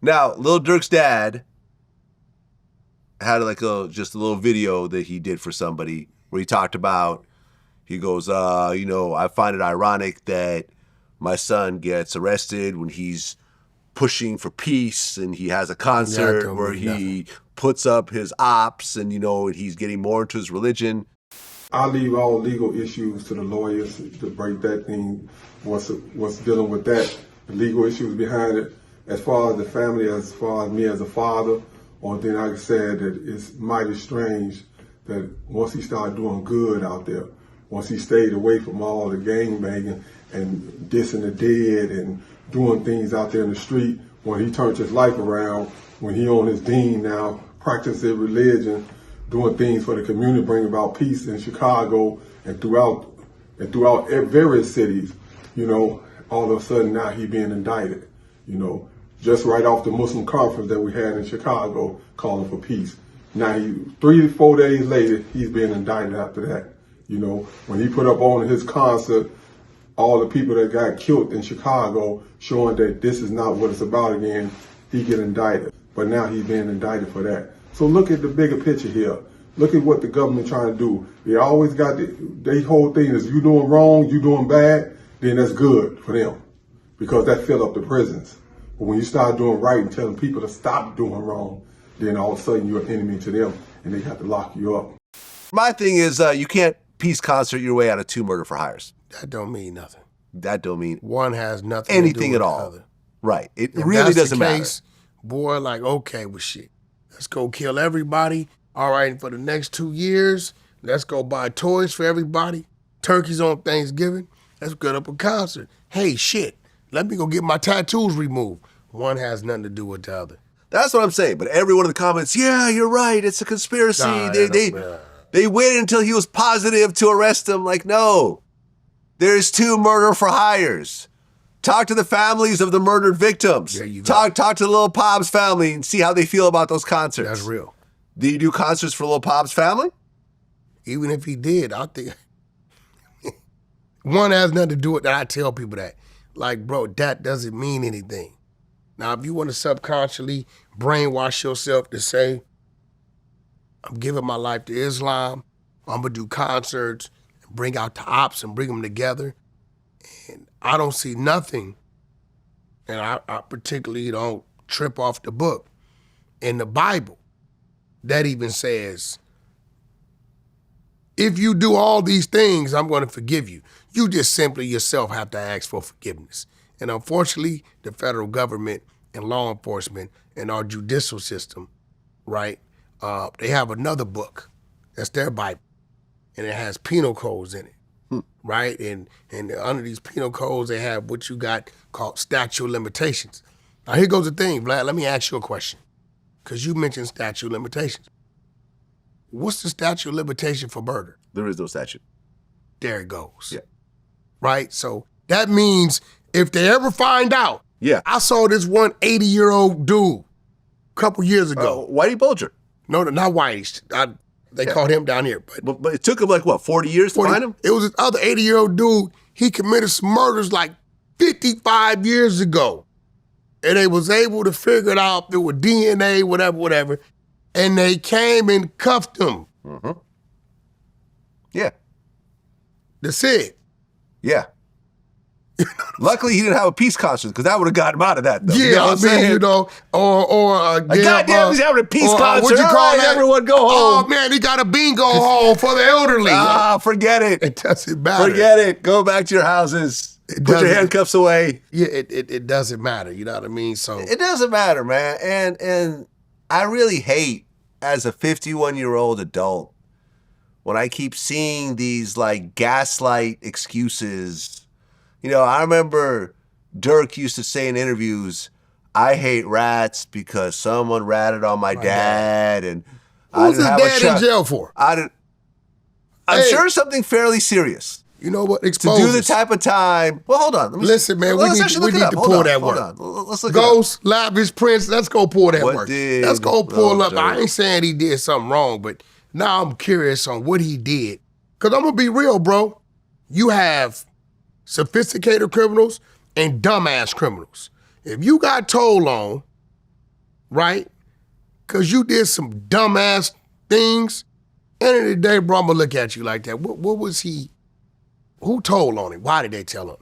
Now, Lil Durk's dad had like just a little video that he did for somebody where he talked about, he goes, I find it ironic that my son gets arrested when he's pushing for peace and he has a concert where he puts up his ops and, he's getting more into his religion. I leave all legal issues to the lawyers to break that thing, what's dealing with that, the legal issues behind it. As far as the family, as far as me as a father, one thing I said that it's mighty strange that once he started doing good out there, once he stayed away from all the gangbanging and dissing the dead and doing things out there in the street, when he turned his life around, when he on his dean now, practicing religion, doing things for the community, bringing about peace in Chicago and throughout various cities, all of a sudden now he being indicted, just right off the Muslim conference that we had in Chicago calling for peace. Now, 3 to 4 days later, he's being indicted after that. When he put up on his concert, all the people that got killed in Chicago, showing that this is not what it's about again, he get indicted. But now he's being indicted for that. So look at the bigger picture here. Look at what the government trying to do. They always got their whole thing is you doing wrong, you doing bad, then that's good for them because that fill up the prisons. But when you start doing right and telling people to stop doing wrong, then all of a sudden you're an enemy to them and they have to lock you up. My thing is you can't peace concert your way out of 2 murder for hires. That don't mean nothing. That don't mean one has nothing anything to do at with all. The other. Right. It if really that's doesn't the case, matter. Boy, like, okay, well, shit. Let's go kill everybody. All right, and for the next 2 years, let's go buy toys for everybody. Turkeys on Thanksgiving. Let's get up a concert. Hey, shit, let me go get my tattoos removed. One has nothing to do with the other. That's what I'm saying. But everyone in the comments, yeah, you're right. It's a conspiracy. They waited until he was positive to arrest him. Like, no, there's 2 murder for hires. Talk to the families of the murdered victims. There you go. Talk to Lil Pop's family and see how they feel about those concerts. That's real. Do you do concerts for Lil Pop's family? Even if he did, I think one has nothing to do with that. I tell people that. Like, bro, that doesn't mean anything. Now, if you want to subconsciously brainwash yourself to say, I'm giving my life to Islam, I'm going to do concerts, and bring out the ops and bring them together, and I don't see nothing, and I particularly don't trip off the book, in the Bible, that even says, if you do all these things, I'm going to forgive you. You just simply yourself have to ask for forgiveness. And unfortunately, the federal government and law enforcement and our judicial system, right, they have another book. That's their Bible. And it has penal codes in it, right? And under these penal codes, they have what you got called statute of limitations. Now, here goes the thing, Vlad. Let me ask you a question, because you mentioned statute of limitations. What's the statute of limitation for murder? There is no statute. There it goes. Yeah. Right? So that means if they ever find out, yeah, I saw this one 80-year-old dude a couple years ago. Whitey Bulger. No, not Whitey. They caught him down here. But it took him like, what, 40 years to find him? It was this other 80-year-old dude. He committed some murders like 55 years ago. And they was able to figure it out if it was DNA, whatever. And they came and cuffed him. Mm-hmm. Yeah. That's it. Yeah. Luckily, he didn't have a peace concert because that would have gotten him out of that, though. Yeah, you know what I'm saying? or goddamn, he's having a peace concert. What you call that? Everyone go home. Oh, man, he got a bingo hall for the elderly. Forget it. It doesn't matter. Forget it. Go back to your houses. Put your handcuffs away. Yeah, it doesn't matter. You know what I mean? So it doesn't matter, man. And I really hate, as a 51-year-old adult, when I keep seeing these like gaslight excuses. I remember Durk used to say in interviews, I hate rats because someone ratted on my dad. And who's his dad in jail for? I'm sure something fairly serious. You know what? To do the type of time. Well, hold on. Listen, man, we need to pull that work. Let's look Ghost, Lavish Prince, let's go pull that work. Let's go pull up. Durk? I ain't saying he did something wrong, but now I'm curious on what he did. Because I'm going to be real, bro. You have sophisticated criminals and dumbass criminals. If you got told on right? Because you did some dumbass things. End of the day, bro, I'm gonna look at you like that. What was he? Who told on him? Why did they tell on him?